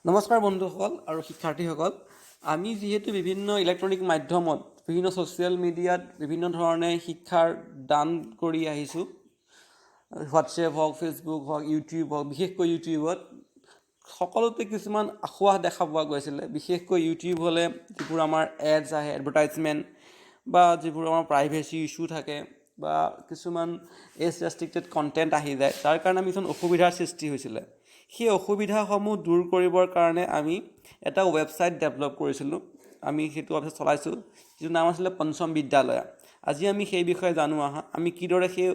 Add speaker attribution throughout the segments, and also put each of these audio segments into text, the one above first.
Speaker 1: নমস্কাৰ বন্ধুসকল আৰু শিক্ষাৰ্থীসকল। আমি যিহেতু বিভিন্ন ইলেক্ট্ৰনিক মাধ্যমত বিভিন্ন ছ'চিয়েল মিডিয়াত বিভিন্ন ধৰণে শিক্ষাৰ দান কৰি আহিছোঁ, হোৱাটছএপ হওক, ফেচবুক হওক, ইউটিউব হওক, বিশেষকৈ ইউটিউবত সকলোতে কিছুমান আসোঁৱাহ দেখা পোৱা গৈছিলে। বিশেষকৈ ইউটিউব হ'লে যিবোৰ আমাৰ এডছ আহে, এডভাৰটাইজমেণ্ট বা যিবোৰ আমাৰ প্ৰাইভেচি ইছ্যু থাকে বা কিছুমান এজ ৰেষ্ট্ৰিক্টেড কণ্টেণ্ট আহি যায়, তাৰ কাৰণে আমি কিছুমান অসুবিধাৰ সৃষ্টি হৈছিলে। সেই অসুবিধাসমূহ দূৰ কৰিবৰ কাৰণে আমি এটা ৱেবছাইট ডেভেলপ কৰিছিলোঁ। আমি সেইটো ৱেবছাইট চলাইছোঁ, যিটোৰ নাম আছিলে পঞ্চম বিদ্যালয়। আজি আমি সেই বিষয়ে জানো আহা, আমি কিদৰে সেই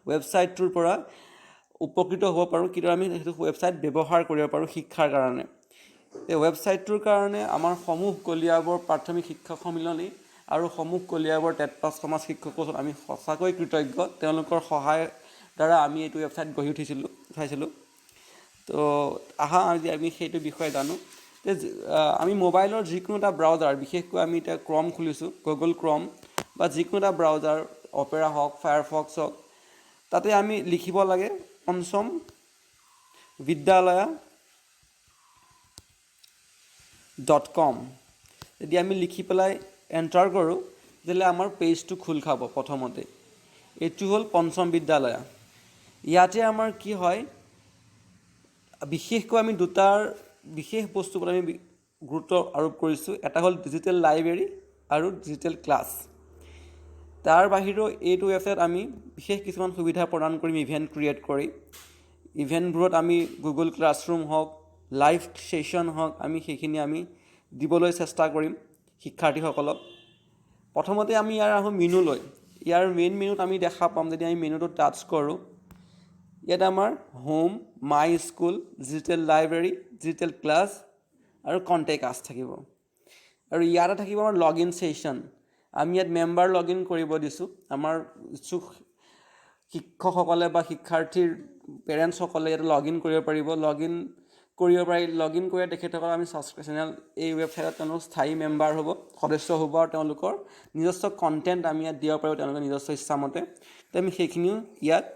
Speaker 1: ৱেবছাইটটোৰ পৰা উপকৃত হ'ব পাৰোঁ, কিদৰে আমি সেইটো ৱেবছাইট ব্যৱহাৰ কৰিব পাৰোঁ শিক্ষাৰ কাৰণে। এই ৱেবছাইটটোৰ কাৰণে আমাৰ সমূহ কলিয়াবৰ প্ৰাথমিক শিক্ষক সন্মিলনী আৰু সমূহ কলিয়াবৰ টেট পাছ সমাজ শিক্ষকৰ ওচৰত আমি সঁচাকৈ কৃতজ্ঞ। তেওঁলোকৰ সহায়ৰ দ্বাৰা আমি এইটো ৱেবছাইট গঢ়ি উঠাইছিলোঁ। তো আহা আজি আমি সেইটো বিষয়ে জানো। আমি মোবাইলৰ যিকোনো এটা ব্ৰাউজাৰ, বিশেষকৈ আমি এতিয়া ক্ৰম খুলিছোঁ, গুগল ক্ৰম বা যিকোনো এটা ব্ৰাউজাৰ, অপেৰা হওক, ফায়াৰফক্স হওক, তাতে আমি লিখিব লাগে পঞ্চম বিদ্যালয় .com। যদি আমি লিখি পেলাই এণ্টাৰ কৰোঁ, তেতিয়াহ'লে আমাৰ পেজটো খোল খাব। প্ৰথমতে এইটো হ'ল পঞ্চম বিদ্যালয়। ইয়াতে আমাৰ কি হয়, বিশেষকৈ আমি দুটাৰ বিশেষ বস্তুৰ ওপৰত আমি গুৰুত্ব আৰোপ কৰিছোঁ। এটা হ'ল ডিজিটেল লাইব্ৰেৰী আৰু ডিজিটেল ক্লাছ। তাৰ বাহিৰেও এইটো ৱেবছাইটত আমি বিশেষ কিছুমান সুবিধা প্ৰদান কৰিম। ইভেণ্ট ক্ৰিয়েট কৰি ইভেণ্টবোৰত আমি গুগল ক্লাছৰুম হওক, লাইভ ছেশ্যন হওক, আমি সেইখিনি আমি দিবলৈ চেষ্টা কৰিম শিক্ষাৰ্থীসকলক। প্ৰথমতে আমি ইয়াৰ আহোঁ মেনুলৈ। ইয়াৰ মেইন মেনুত আমি দেখা পাম, যদি আমি মেনুটো টাচ কৰোঁ, ইয়াত আমাৰ home, my school, digital library, digital class আৰু কণ্টেক্ট আছ থাকিব। আৰু ইয়াতে থাকিব আমাৰ লগ ইন ছেশ্যন। আমি ইয়াত মেম্বাৰ লগ ইন কৰিব দিছোঁ। আমাৰ ইচ্ছুক শিক্ষকসকলে বা শিক্ষাৰ্থীৰ পেৰেণ্টছসকলে ইয়াতে লগ ইন কৰিব পাৰিব। লগ ইন কৰি তেখেতসকলক আমি চেনেল এই ৱেবছাইটত তেওঁলোক স্থায়ী মেম্বাৰ হ'ব, সদস্য হ'ব আৰু তেওঁলোকৰ নিজস্ব কণ্টেণ্ট আমি ইয়াত দিব পাৰিব তেওঁলোকৰ নিজস্ব ইচ্ছামতে। তো আমি সেইখিনিও ইয়াত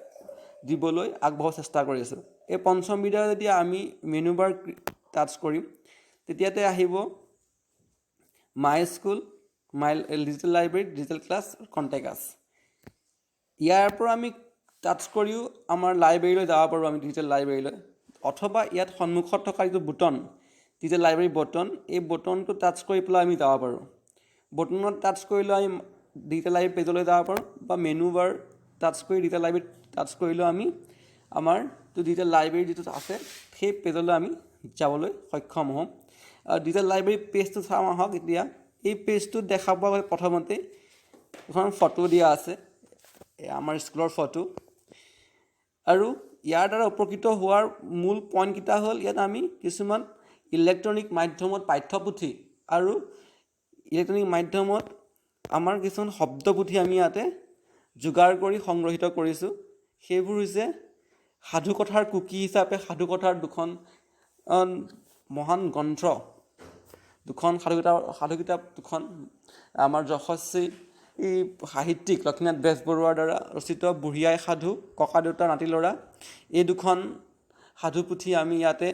Speaker 1: দিবলৈ আগবঢ়োৱাৰ চেষ্টা কৰি আছোঁ। এই পঞ্চম বিদ্যালয়ত যদি আমি মেনু বাৰ টাচ কৰিম, তেতিয়াতে আহিব my school, my digital library, digital class, contact আছ। ইয়াৰ পৰা আমি টাচ কৰিও আমাৰ লাইব্ৰেৰীলৈ যাব পাৰোঁ, আমি ডিজিটেল লাইব্ৰেৰীলৈ। অথবা ইয়াত সন্মুখত থকা যিটো বুটন, ডিজিটেল লাইব্ৰেৰী বটন, এই বটনটো টাচ কৰি পেলাই আমি যাব পাৰোঁ। বটনত টাচ কৰিলেও আমি ডিজিটেল লাইব্ৰেৰী পেজলৈ যাব পাৰোঁ, বা মেনু বাৰ টাচ কৰি ডিজিটেল লাইব্ৰেৰীত টাচ কৰিলেও আমি আমাৰ ডিজিটেল লাইব্ৰেৰী যিটো আছে সেই পেজলৈ আমি যাবলৈ সক্ষম হ'ম। আৰু ডিজিটেল লাইব্ৰেৰী পেজটো চাওঁ আহক। এতিয়া এই পেজটোত দেখা পোৱা গ'লে প্ৰথমতে এখন ফটো দিয়া আছে, আমাৰ স্কুলৰ ফটো। আৰু ইয়াৰ দ্বাৰা উপকৃত হোৱাৰ মূল পইণ্টকেইটা হ'ল, ইয়াত আমি কিছুমান ইলেক্ট্ৰনিক মাধ্যমত পাঠ্যপুথি আৰু ইলেক্ট্ৰনিক মাধ্যমত আমাৰ কিছুমান শব্দপুথি আমি ইয়াতে যোগাৰ কৰি সংগ্ৰহিত কৰিছোঁ। সেইবোৰ হৈছে সাধুকথাৰ কুকি হিচাপে সাধুকথাৰ দুখন মহান গ্ৰন্থ, দুখন সাধু কিতাপ দুখন আমাৰ যশস্বী সাহিত্যিক লক্ষ্মীনাথ বেজবৰুৱাৰ দ্বাৰা ৰচিত বুঢ়ী আই সাধু, ককা দেউতা নাতি ল'ৰা, এই দুখন সাধুপুথি আমি ইয়াতে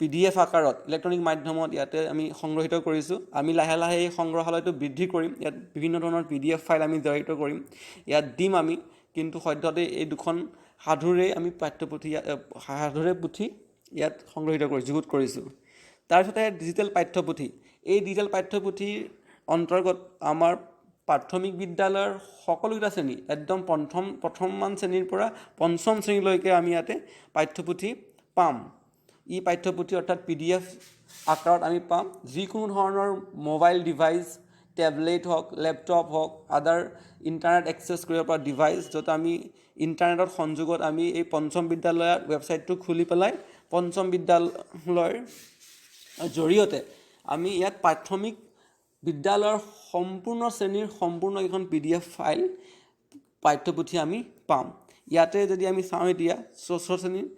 Speaker 1: PDF আকাৰত ইলেক্ট্ৰনিক মাধ্যমত ইয়াতে আমি সংগ্ৰহিত কৰিছোঁ। আমি লাহে লাহে এই সংগ্ৰহালয়টো বৃদ্ধি কৰিম। ইয়াত বিভিন্ন ধৰণৰ PDF ফাইল আমি জড়িত কৰিম, ইয়াত দিম আমি। কিন্তু সদ্যহতে এই দুখন সাধুৰে আমি সাধুৰে পুথি ইয়াত সংগ্ৰহিত যুগুত কৰিছোঁ। তাৰপিছতে ডিজিটেল পাঠ্যপুথি। এই ডিজিটেল পাঠ্যপুথিৰ অন্তৰ্গত আমাৰ প্ৰাথমিক বিদ্যালয়ৰ সকলোকেইটা শ্ৰেণী, একদম প্ৰথমমান শ্ৰেণীৰ পৰা পঞ্চম শ্ৰেণীলৈকে আমি ইয়াতে পাঠ্যপুথি পাম। ই পাঠ্যপুথি অৰ্থাৎ PDF আকাৰত আমি পাম। যিকোনো ধৰণৰ মোবাইল ডিভাইচ, টেবলেট হওক, লেপটপ হওক, আদাৰ ইণ্টাৰনেট এক্সেছ কৰিব পৰা ডিভাইচ, য'ত আমি ইণ্টাৰনেটৰ সংযোগত আমি এই পঞ্চম বিদ্যালয়ৰ ৱেবছাইটটো খুলি পেলাই পঞ্চম বিদ্যালয়ৰ জৰিয়তে আমি ইয়াত প্ৰাথমিক বিদ্যালয়ৰ সম্পূৰ্ণ শ্ৰেণীৰ সম্পূৰ্ণ এখন PDF ফাইল পাঠ্যপুথি আমি পাম। ইয়াতে যদি আমি চাওঁ, এতিয়া ষষ্ঠ শ্ৰেণীৰ,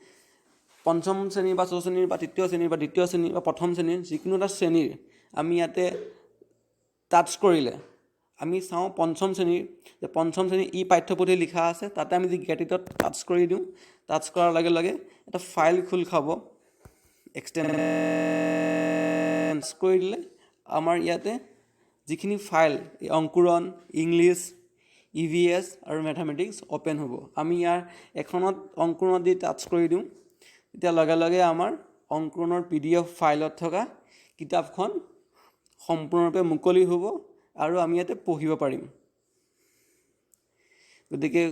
Speaker 1: পঞ্চম শ্ৰেণী বা ষষ্ঠ শ্ৰেণীৰ বা তৃতীয় শ্ৰেণীৰ বা দ্বিতীয় শ্ৰেণীৰ বা প্ৰথম শ্ৰেণীৰ যিকোনো এটা শ্ৰেণীৰ আমি ইয়াতে টাচ কৰিলে আমি চাওঁ পঞ্চম শ্ৰেণীৰ ই পাঠ্যপুথি লিখা আছে। তাতে আমি যদি গেট ইটত টাচ কৰি দিওঁ, টাচ কৰাৰ লগে লগে এটা ফাইল খোল খাব। এক্সটেন্স কৰি দিলে আমাৰ ইয়াতে যিখিনি ফাইল অংকুৰণ ইংলিছ EVS আৰু মেথামেটিক্স অপেন হ'ব আমি ইয়াৰ এখনত অংকুৰণ দি টাচ কৰি দিওঁ তেতিয়া লগে লগে আমাৰ অংকুৰণৰ PDF ফাইলত থকা কিতাপখন সম্পূৰ্ণৰূপে মুকলি হ'ব আৰু আমি ইয়াতে পঢ়িব পাৰিম গতিকে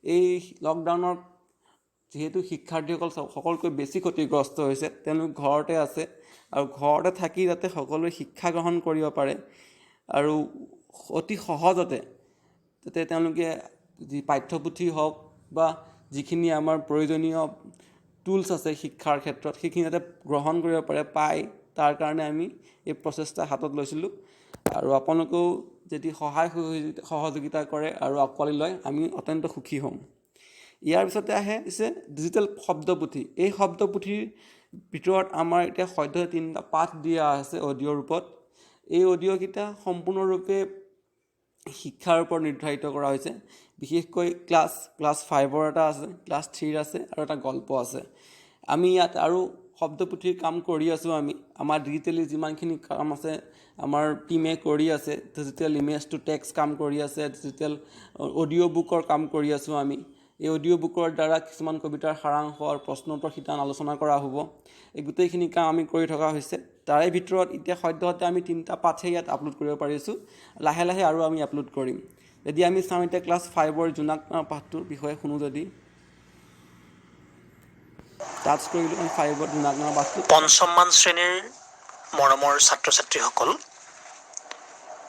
Speaker 1: এই লকডাউনৰ যেহেতু শিক্ষাৰ্থীসকল সকলোকৈ বেছি ক্ষতিগ্ৰস্ত হৈছে তেওঁলোক ঘৰতে আছে আৰু ঘৰতে থাকি যাতে সকলোৱে শিক্ষা গ্ৰহণ কৰিব পাৰে আৰু অতি সহজতে যাতে তেওঁলোকে যি পাঠ্যপুথি হওক বা যিখিনি আমাৰ প্ৰয়োজনীয় টুলছ আছে শিক্ষাৰ ক্ষেত্ৰত সেইখিনি যাতে গ্ৰহণ কৰিব পাৰে পায় তাৰ কাৰণে আমি এই প্ৰচেষ্টা হাতত লৈছিলোঁ আৰু আপোনালোকেও যদি সহায় সহযোগিতা কৰে আৰু আঁকোৱালি লয় আমি অত্যন্ত সুখী হ'ম ইয়াৰ পিছতে আহে ডিজিটেল শব্দপুথি এই শব্দপুথিৰ ভিতৰত আমাৰ এতিয়া সদ্য 3টা পাঠ দিয়া আছে অডিঅ' ৰূপত এই অডিঅ'কেইটা সম্পূৰ্ণৰূপে শিক্ষাৰ ওপৰত নিৰ্ধাৰিত কৰা হৈছে বিশেষকৈ ক্লাছ 5ৰ এটা আছে ক্লাছ 3ৰ আছে আৰু এটা গল্প আছে আমি ইয়াত আৰু শব্দপুথিৰ কাম কৰি আছোঁ আমি আমাৰ ডিজিটেলি যিমানখিনি কাম আছে আমাৰ টিমে কৰি আছে ডিজিটেল ইমেজ টু টেক্সট কাম কৰি আছে ডিজিটেল অডিঅ' বুকৰ কাম কৰি আছোঁ আমি এই অডিঅ' বুকৰ দ্বাৰা কিছুমান কবিতাৰ সাৰাংশ আৰু প্ৰশ্নোত্তৰ শিতান আলোচনা কৰা হ'ব এই গোটেইখিনি কাম আমি কৰি থকা হৈছে তাৰে ভিতৰত এতিয়া সদ্যহতে আমি 3টা পাঠে ইয়াত আপলোড কৰিব পাৰিছোঁ লাহে লাহে আৰু আমি আপলোড কৰিম যদি আমি চাওঁ এতিয়া ক্লাছ 5ৰ জোনাক পাঠটোৰ বিষয়ে শুনো যদি টাচ কৰিলোঁ 5ৰ জোনাক পাঠটো
Speaker 2: পঞ্চমমান শ্ৰেণীৰ মৰমৰ ছাত্ৰ ছাত্ৰীসকল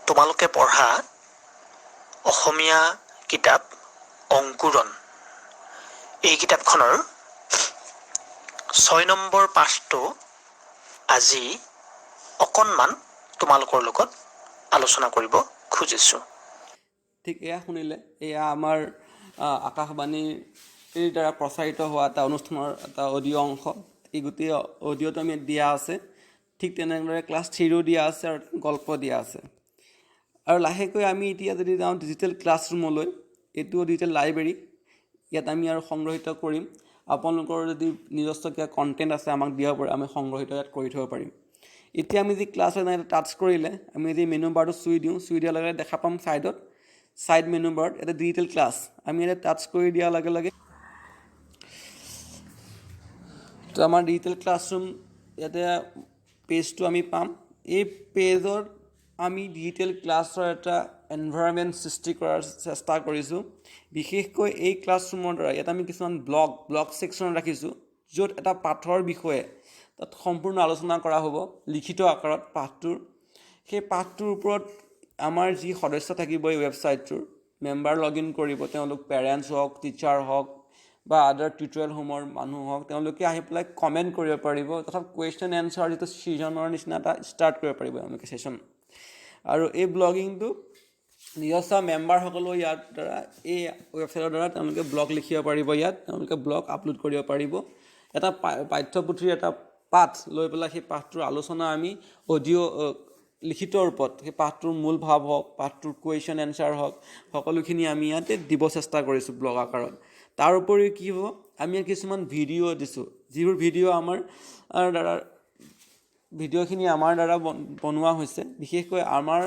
Speaker 2: তোমালোকে পঢ়া অসমীয়া কিতাপ অংকুৰণ এই কিতাপখনৰ 6 নম্বৰ পাঠটো আজি অকণমান তোমালোকৰ লগত আলোচনা কৰিব খুজিছোঁ
Speaker 1: ঠিক এয়া শুনিলে এয়া আমাৰ আকাশবাণীৰ দ্বাৰা প্ৰচাৰিত হোৱা এটা অনুষ্ঠানৰ এটা অডিঅ' অংশ এই গোটেই অডিঅ'টো আমি দিয়া আছে ঠিক তেনেদৰে ক্লাছ 3ৰো দিয়া আছে আৰু গল্প দিয়া আছে আৰু লাহেকৈ আমি এতিয়া যদি যাওঁ ডিজিটেল ক্লাছৰুমলৈ এইটো ডিজিটেল লাইব্ৰেৰী ইয়াত আমি আৰু সংগ্ৰহিত কৰিম আপোনালোকৰ যদি নিজস্ব কিবা কণ্টেণ্ট আছে আমাক দিব পাৰে আমি সংগ্ৰহিত ইয়াত কৰি থ'ব পাৰিম এতিয়া আমি যি ক্লাছৰ টাচ কৰিলে আমি যদি মেনু বাৰটো চুই দিয়াৰ লগে লগে দেখা পাম ছাইড মেনু বাৰত এটা ডিজিটেল ক্লাছ আমি ইয়াতে টাচ কৰি দিয়াৰ লগে লগে তো আমাৰ ডিজিটেল ক্লাছৰুম ইয়াতে পেজটো আমি পাম এই পেজত আমি ডিজিটেল ক্লাছৰ এটা এনভাইৰনমেণ্ট সৃষ্টি কৰাৰ চেষ্টা কৰিছোঁ বিশেষকৈ এই ক্লাছৰুমৰ দ্বাৰা ইয়াত আমি কিছুমান ব্লগ ছেকশ্যন ৰাখিছোঁ য'ত এটা পাঠৰ বিষয়ে তাত সম্পূৰ্ণ আলোচনা কৰা হ'ব লিখিত আকাৰত পাঠটোৰ সেই পাঠটোৰ ওপৰত আমাৰ যি সদস্য থাকিব এই ৱেবছাইটটোৰ মেম্বাৰ লগ ইন কৰিব তেওঁলোক পেৰেণ্টছ হওক টিচাৰ হওক বা আদাৰ টিউটৰিয়েল হোমৰ মানুহ হওক তেওঁলোকে আহি পেলাই কমেণ্ট কৰিব পাৰিব তথা কুৱেশ্যন এনচাৰ যিটো ছিজনৰ নিচিনা এটা ষ্টাৰ্ট কৰিব পাৰিব তেওঁলোকে ছেশ্যন আৰু এই ব্লগিংটো নিজস্ব মেম্বাৰসকলেও ইয়াৰ দ্বাৰা এই ৱেবছাইটৰ দ্বাৰা তেওঁলোকে ব্লগ লিখিব পাৰিব ইয়াত তেওঁলোকে ব্লগ আপলোড কৰিব পাৰিব এটা পাঠ্যপুথিৰ এটা পাঠ লৈ পেলাই সেই পাঠটোৰ আলোচনা আমি অডিঅ' লিখিত ৰূপত সেই পাঠটোৰ মূল ভাৱ হওক পাঠটোৰ কুৱেশ্যন এনচাৰ হওক সকলোখিনি আমি ইয়াতে দিব চেষ্টা কৰিছোঁ ব্লগ আকাৰত তাৰ উপৰিও কি হ'ব আমি কিছুমান ভিডিঅ' দিছোঁ যিবোৰ ভিডিঅ' আমাৰ দ্বাৰা ভিডিঅ'খিনি আমাৰ দ্বাৰা বনোৱা হৈছে বিশেষকৈ আমাৰ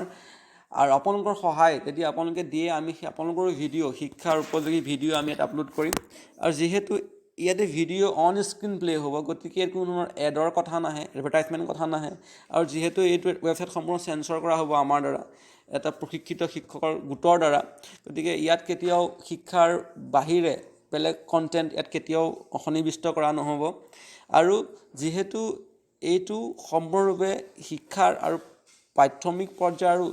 Speaker 1: আৰু আপোনালোকৰ সহায় যদি আপোনালোকে দিয়ে আমি আপোনালোকৰ ভিডিঅ' শিক্ষাৰ উপযোগী ভিডিঅ' আমি ইয়াত আপলোড কৰিম আৰু যিহেতু ইয়াতে ভিডিঅ' অন স্ক্ৰীণ প্লে' হ'ব গতিকে কোনো ধৰণৰ এডৰ কথা নাহে এডভাৰটাইজমেণ্ট কথা নাহে আৰু যিহেতু এইটো ৱেবছাইট সম্পূৰ্ণ চেঞ্চৰ কৰা হ'ব আমাৰ দ্বাৰা এটা প্ৰশিক্ষিত শিক্ষকৰ গোটৰ দ্বাৰা গতিকে ইয়াত কেতিয়াও শিক্ষাৰ বাহিৰে বেলেগ কণ্টেণ্ট ইয়াত কেতিয়াও সন্নিৱিষ্ট কৰা নহ'ব আৰু যিহেতু এইটো সম্পূৰ্ণৰূপে শিক্ষাৰ আৰু প্ৰাথমিক পৰ্যায়ৰ আৰু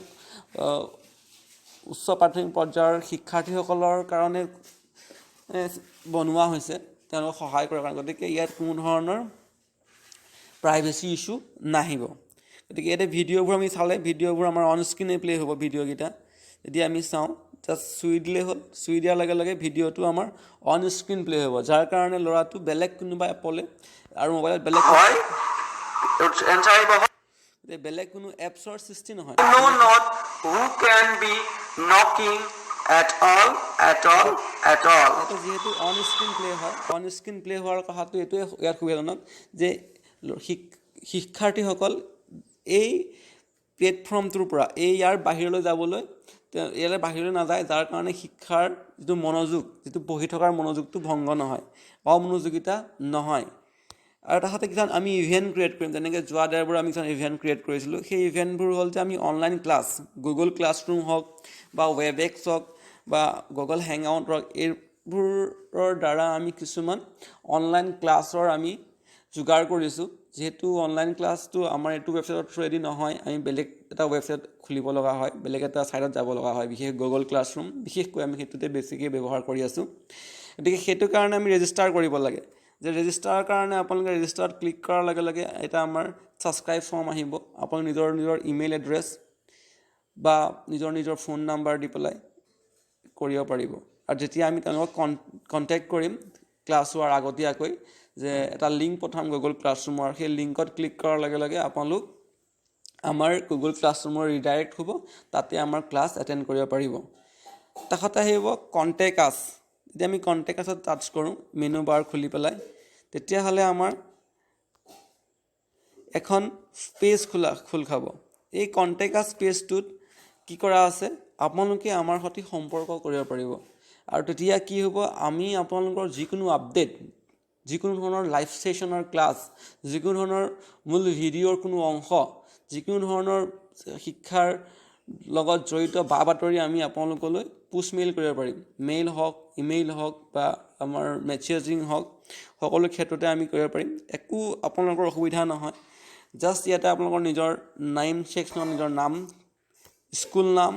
Speaker 1: উচ্চ প্ৰাথমিক পৰ্যায়ৰ শিক্ষাৰ্থীসকলৰ কাৰণে বনোৱা হৈছে তেওঁলোকক সহায় কৰাৰ কাৰণে গতিকে ইয়াত কোনো ধৰণৰ প্ৰাইভেচি ইছ্যু নাহিব গতিকে ইয়াতে ভিডিঅ'বোৰ আমি চালে ভিডিঅ'বোৰ আমাৰ অন স্ক্ৰীনে প্লে' হ'ব ভিডিঅ'কেইটা যদি আমি চাওঁ জাষ্ট চুই দিলেই হ'ল চুই দিয়াৰ লগে লগে ভিডিঅ'টো আমাৰ অন স্ক্ৰীণ প্লে' হ'ব যাৰ কাৰণে ল'ৰাটো বেলেগ কোনোবা এপলে আৰু মোবাইলত বেলেগ বেলেগ কোনো এপছৰ সৃষ্টি নহয় যিহেতু অন স্ক্ৰীণ প্লে' হয় অন স্ক্ৰীণ প্লে' হোৱাৰ কথাটো এইটোৱে ইয়াত সুবিধাজনক যে শিক্ষাৰ্থীসকল এই প্লেটফৰ্মটোৰ পৰা ইয়াৰ বাহিৰলৈ যাবলৈ ইয়ালৈ বাহিৰলৈ নাযায়, যাৰ কাৰণে শিক্ষাৰ যিটো মনোযোগ, যিটো পঢ়ি থকাৰ মনোযোগটো ভংগ নহয়, অমনোযোগিতা নহয়। আৰু তাৰ সৈতে কিছুমান আমি ইভেণ্ট ক্ৰিয়েট কৰিম, যেনেকৈ যোৱা দেওবাৰে আমি কিছুমান ইভেণ্ট ক্ৰিয়েট কৰিছিলোঁ। সেই ইভেণ্টবোৰ হ'ল যে আমি অনলাইন ক্লাছ, গুগল ক্লাছৰুম হওক বা ৱেবএক্স হওক বা গুগল হেংআউট হওক, এইবোৰৰ দ্বাৰা আমি কিছুমান অনলাইন ক্লাছৰ আমি যোগাৰ কৰিছোঁ। যিহেতু অনলাইন ক্লাছটো আমাৰ এইটো ৱেবছাইটৰ থ্ৰুৱেদি নহয়, আমি বেলেগ এটা ৱেবছাইট খুলিব লগা হয়, বেলেগ এটা ছাইটত যাব লগা হয়, বিশেষ গুগল ক্লাছৰুম বিশেষকৈ আমি সেইটোতে বেছিকৈ ব্যৱহাৰ কৰি আছোঁ। গতিকে সেইটো কাৰণে আমি ৰেজিষ্টাৰ কৰিব লাগে। যে ৰেজিষ্টাৰৰ কাৰণে আপোনালোকে ৰেজিষ্টাৰত ক্লিক কৰাৰ লগে লগে এটা আমাৰ ছাবস্ক্ৰাইব ফৰ্ম আহিব। আপোনালোকে নিজৰ ইমেইল এড্ৰেছ বা নিজৰ ফোন নাম্বাৰ দি পেলাই কৰিব পাৰিব। আৰু যেতিয়া আমি তেওঁলোকক কণ্টেক্ট কৰিম ক্লাছ হোৱাৰ আগতীয়াকৈ, যে এটা লিংক পঠাম গুগল ক্লাছৰুমৰ, সেই লিংকত ক্লিক কৰাৰ লগে লগে আপোনালোক আমাৰ গুগল ক্লাছৰুমৰ ৰিডাইৰেক্ট হ'ব, তাতে আমাৰ ক্লাছ এটেণ্ড কৰিব পাৰিব। কাষত আহিব কণ্টেক্ট আছ। যেতিয়া আমি কণ্টেক্ট আছত টাচ কৰোঁ মেনু বাৰ খুলি পেলাই, তেতিয়াহ'লে আমাৰ এখন পেজ খোল খাব। এই কণ্টেক্ট আছ পেজটোত কি কৰা আছে, আপোনালোকে আমাৰ সৈতে সম্পৰ্ক কৰিব পাৰিব। আৰু তেতিয়া কি হ'ব, আমি আপোনালোকৰ যিকোনো আপডেট, যিকোনো ধৰণৰ লাইভ ছেশ্যনৰ ক্লাছ, যিকোনো ধৰণৰ মূল ভিডিঅ'ৰ কোনো অংশ, যিকোনো ধৰণৰ শিক্ষাৰ লগত জড়িত বা বাতৰি আমি আপোনালোকলৈ পুছ মেইল কৰিব পাৰিম। মেইল হওক, ইমেইল হওক বা আমাৰ মেছেজিং হওক, সকলো ক্ষেত্ৰতে আমি কৰিব পাৰিম। একো আপোনালোকৰ অসুবিধা নহয়। জাষ্ট ইয়াতে আপোনালোকৰ নিজৰ নাম ছেকশ্যনত নিজৰ নাম, স্কুল নাম,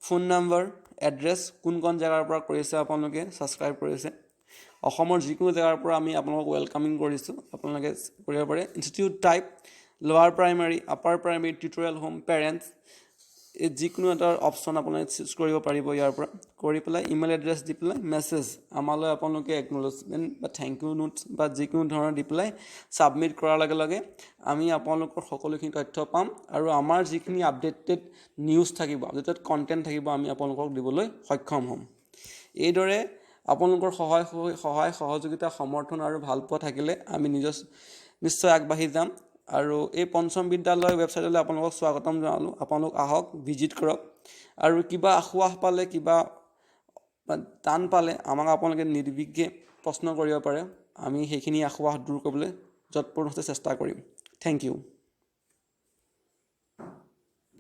Speaker 1: ফোন নম্বৰ, এড্ৰেছ, কোন জেগাৰ পৰা কৰিছে আপোনালোকে ছাবস্ক্ৰাইব কৰিছে, অসমৰ যিকোনো জেগাৰ পৰা আমি আপোনালোকক ৱেলকামিং কৰিছোঁ, আপোনালোকে কৰিব পাৰে। ইনষ্টিটিউট টাইপ, লোৱাৰ primary, upper primary, tutorial home, parents, এই যিকোনো এটা অপশ্যন আপোনালোকে চুজ কৰিব পাৰিব। ইয়াৰ পৰা কৰি পেলাই ইমেইল এড্ৰেছ দি পেলাই মেছেজ আমালৈ আপোনালোকে একনলেজমেণ্ট বা থেংক ইউ নোটছ বা যিকোনো ধৰণৰ দি পেলাই ছাবমিট কৰাৰ লগে লগে আমি আপোনালোকৰ সকলোখিনি তথ্য পাম। আৰু আমাৰ যিখিনি আপডেটেড নিউজ থাকিব, আপডেটেড কণ্টেণ্ট থাকিব, আমি আপোনালোকক দিবলৈ সক্ষম হ'ম। এইদৰে আপোনালোকৰ সহায় সহযোগিতা, সমৰ্থন আৰু ভালপোৱা থাকিলে আমি নিশ্চয় আগবাঢ়ি যাম। আৰু এই পঞ্চম বিদ্যালয় ৱেবছাইটলৈ আপোনালোকক স্বাগতম জনালোঁ। আপোনালোক আহক, ভিজিট কৰক। আৰু কিবা আসুৱাহ পালে, কিবা টান পালে আমাক আপোনালোকে নিৰ্বিঘ্নে প্ৰশ্ন কৰিব পাৰে। আমি সেইখিনি আসুৱাহ দূৰ কৰিবলৈ যৎপৰোনাস্তি চেষ্টা কৰিম। Thank U.